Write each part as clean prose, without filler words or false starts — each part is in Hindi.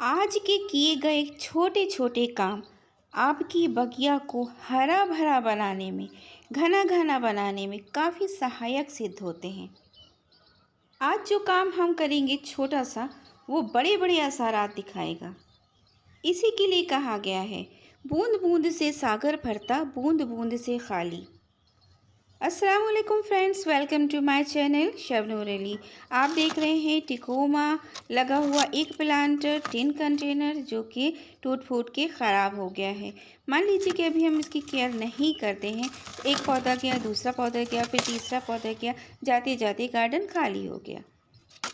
आज के किए गए छोटे छोटे काम आपकी बगिया को हरा भरा बनाने में, घना घना बनाने में काफ़ी सहायक सिद्ध होते हैं। आज जो काम हम करेंगे छोटा सा, वो बड़े बड़े असरात दिखाएगा। इसी के लिए कहा गया है, बूंद बूंद से सागर भरता, बूंद बूंद से खाली। अस्सलाम वालेकुम friends, welcome to my channel Shabnoor Ali. आप देख रहे हैं टिकोमा लगा हुआ एक प्लांट टिन कंटेनर जो कि टूट फूट के ख़राब हो गया है। मान लीजिए कि अभी हम इसकी केयर नहीं करते हैं, एक पौधा गया, दूसरा पौधा गया, फिर तीसरा पौधा गया, जाते जाते गार्डन खाली हो गया।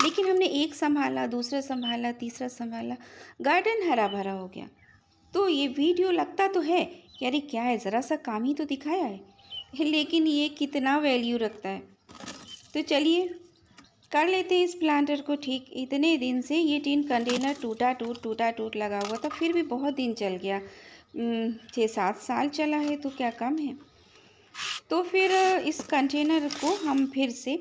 लेकिन हमने एक संभाला, दूसरा संभाला, तीसरा संभाला, गार्डन हरा भरा हो गया। तो ये वीडियो लगता तो है कि अरे क्या है, ज़रा सा काम ही तो दिखाया है, लेकिन ये कितना वैल्यू रखता है। तो चलिए कर लेते हैं इस प्लांटर को ठीक। इतने दिन से ये टिन कंटेनर टूटा टूट लगा हुआ था, फिर भी बहुत दिन चल गया। 6-7 साल चला है, तो क्या कम है। तो फिर इस कंटेनर को हम फिर से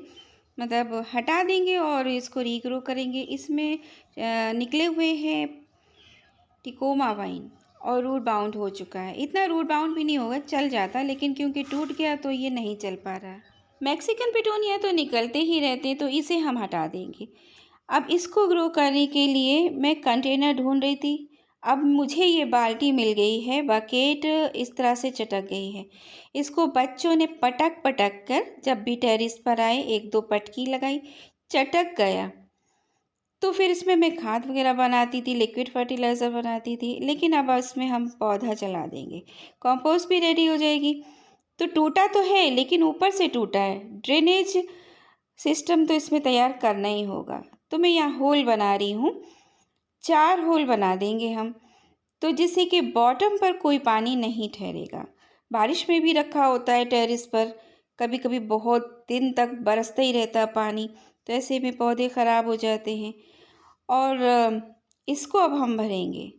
मतलब हटा देंगे और इसको रीग्रो करेंगे। इसमें निकले हुए हैं टिकोमा वाइन और रूट बाउंड हो चुका है। इतना रूट बाउंड भी नहीं होगा, चल जाता, लेकिन क्योंकि टूट गया तो ये नहीं चल पा रहा। मैक्सिकन पिटोनिया तो निकलते ही रहते, तो इसे हम हटा देंगे। अब इसको ग्रो करने के लिए मैं कंटेनर ढूंढ रही थी। अब मुझे ये बाल्टी मिल गई है, बकेट इस तरह से चटक गई है। इसको बच्चों ने पटक पटक कर, जब भी टेरिस पर आए, 1-2 पटकी लगाई, चटक गया। तो फिर इसमें मैं खाद वगैरह बनाती थी, लिक्विड फर्टिलाइज़र बनाती थी, लेकिन अब इसमें हम पौधा चला देंगे, कंपोस्ट भी रेडी हो जाएगी। तो टूटा तो है, लेकिन ऊपर से टूटा है, ड्रेनेज सिस्टम तो इसमें तैयार करना ही होगा। तो मैं यहाँ होल बना रही हूँ, 4 होल बना देंगे हम, तो जिससे कि बॉटम पर कोई पानी नहीं ठहरेगा। बारिश में भी रखा होता है टेरेस पर, कभी कभी बहुत दिन तक बरसता ही रहता पानी, तो ऐसे में पौधे ख़राब हो जाते हैं। और इसको अब हम भरेंगे।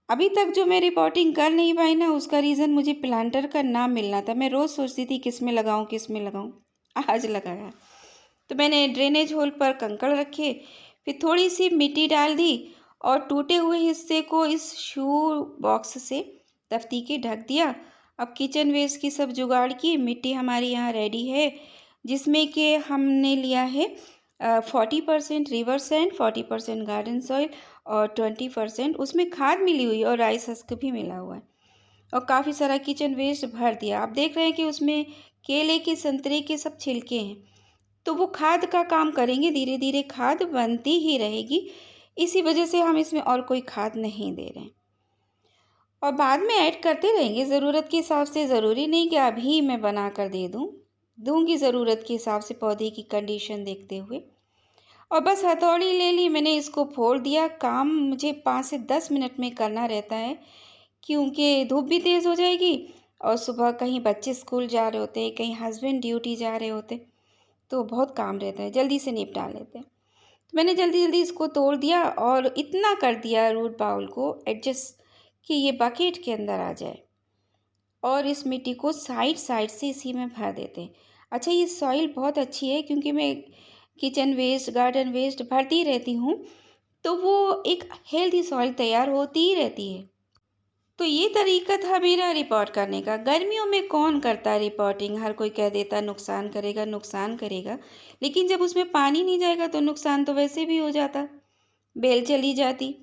अभी तक जो मैं रिपोर्टिंग कर नहीं पाई ना, उसका रीज़न मुझे प्लांटर का नाम मिलना था। मैं रोज़ सोचती थी किस में लगाऊं, किस में लगाऊं, आज लगाया। तो मैंने ड्रेनेज होल पर कंकड़ रखे, फिर थोड़ी सी मिट्टी डाल दी और टूटे हुए हिस्से को इस शू बॉक्स से तख्ती के ढक दिया। अब किचन वेस्ट की सब जुगाड़ की, मिट्टी हमारी यहाँ रेडी है, जिसमें कि हमने लिया है 40% रिवर सैंड, 40% गार्डन सॉइल और 20% उसमें खाद मिली हुई और राइस हस्क भी मिला हुआ है। और काफ़ी सारा किचन वेस्ट भर दिया। आप देख रहे हैं कि उसमें केले के, संतरे के सब छिलके हैं, तो वो खाद का काम करेंगे। धीरे धीरे खाद बनती ही रहेगी, इसी वजह से हम इसमें और कोई खाद नहीं दे रहे हैं, और बाद में ऐड करते रहेंगे ज़रूरत के हिसाब से। ज़रूरी नहीं कि अभी मैं बना कर दे दूँगी ज़रूरत के हिसाब से, पौधे की कंडीशन देखते हुए। और बस हथौड़ी ले ली मैंने, इसको फोड़ दिया। काम मुझे 5 से 10 मिनट में करना रहता है, क्योंकि धूप भी तेज़ हो जाएगी और सुबह कहीं बच्चे स्कूल जा रहे होते हैं, कहीं हस्बैंड ड्यूटी जा रहे होते, तो बहुत काम रहता है, जल्दी से निपटा लेते हैं। तो मैंने जल्दी जल्दी इसको तोड़ दिया और इतना कर दिया रूट बाउल को एडजस्ट कि ये बकेट के अंदर आ जाए, और इस मिट्टी को साइड साइड से इसी में भर देते हैं। अच्छा, ये सॉइल बहुत अच्छी है, क्योंकि मैं किचन वेस्ट, गार्डन वेस्ट भरती रहती हूँ, तो वो एक हेल्दी सॉइल तैयार होती ही रहती है। तो ये तरीका था मेरा रिपोर्ट करने का। गर्मियों में कौन करता है रिपोर्टिंग, हर कोई कह देता नुकसान करेगा नुकसान करेगा, लेकिन जब उसमें पानी नहीं जाएगा तो नुकसान तो वैसे भी हो जाता, बेल चली जाती।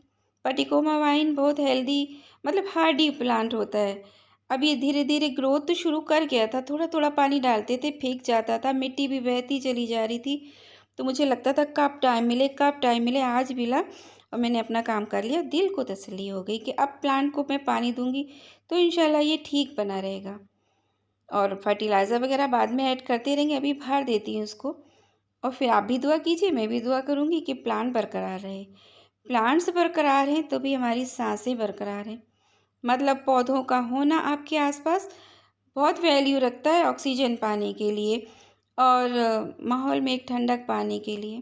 पटिकोमा वाइन बहुत हेल्दी, मतलब हार्डी प्लांट होता है। अब ये धीरे धीरे ग्रोथ तो शुरू कर गया था, थोड़ा थोड़ा पानी डालते थे, फेंक जाता था, मिट्टी भी बहती चली जा रही थी, तो मुझे लगता था कब टाइम मिले कब टाइम मिले। आज मिला और मैंने अपना काम कर लिया। दिल को तसल्ली हो गई कि अब प्लांट को मैं पानी दूंगी तो इंशाल्लाह ये ठीक बना रहेगा। और फर्टिलाइज़र वगैरह बाद में ऐड करते रहेंगे, अभी भर देती हूँ उसको। और फिर आप भी दुआ कीजिए, मैं भी दुआ करूँगी कि प्लांट बरकरार रहे। प्लांट्स बरकरार हैं तो भी हमारी सांसें बरकरार हैं। मतलब पौधों का होना आपके आसपास बहुत वैल्यू रखता है, ऑक्सीजन पाने के लिए और माहौल में एक ठंडक पाने के लिए।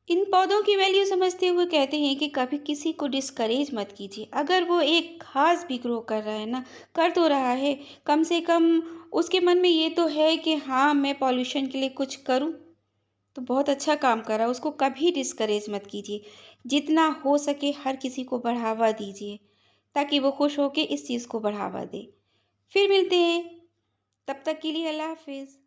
इन पौधों की वैल्यू समझते हुए कहते हैं कि कभी किसी को डिस्करेज मत कीजिए। अगर वो एक खास भी ग्रो कर रहा है ना, कर तो रहा है, कम से कम उसके मन में ये तो है कि हाँ मैं पॉल्यूशन के लिए कुछ करूँ, तो बहुत अच्छा काम करा, उसको कभी डिस्करेज मत कीजिए। जितना हो सके हर किसी को बढ़ावा दीजिए, ताकि वो खुश होके इस चीज़ को बढ़ावा दे। फिर मिलते हैं, तब तक के लिए अल्लाह हाफ़िज़।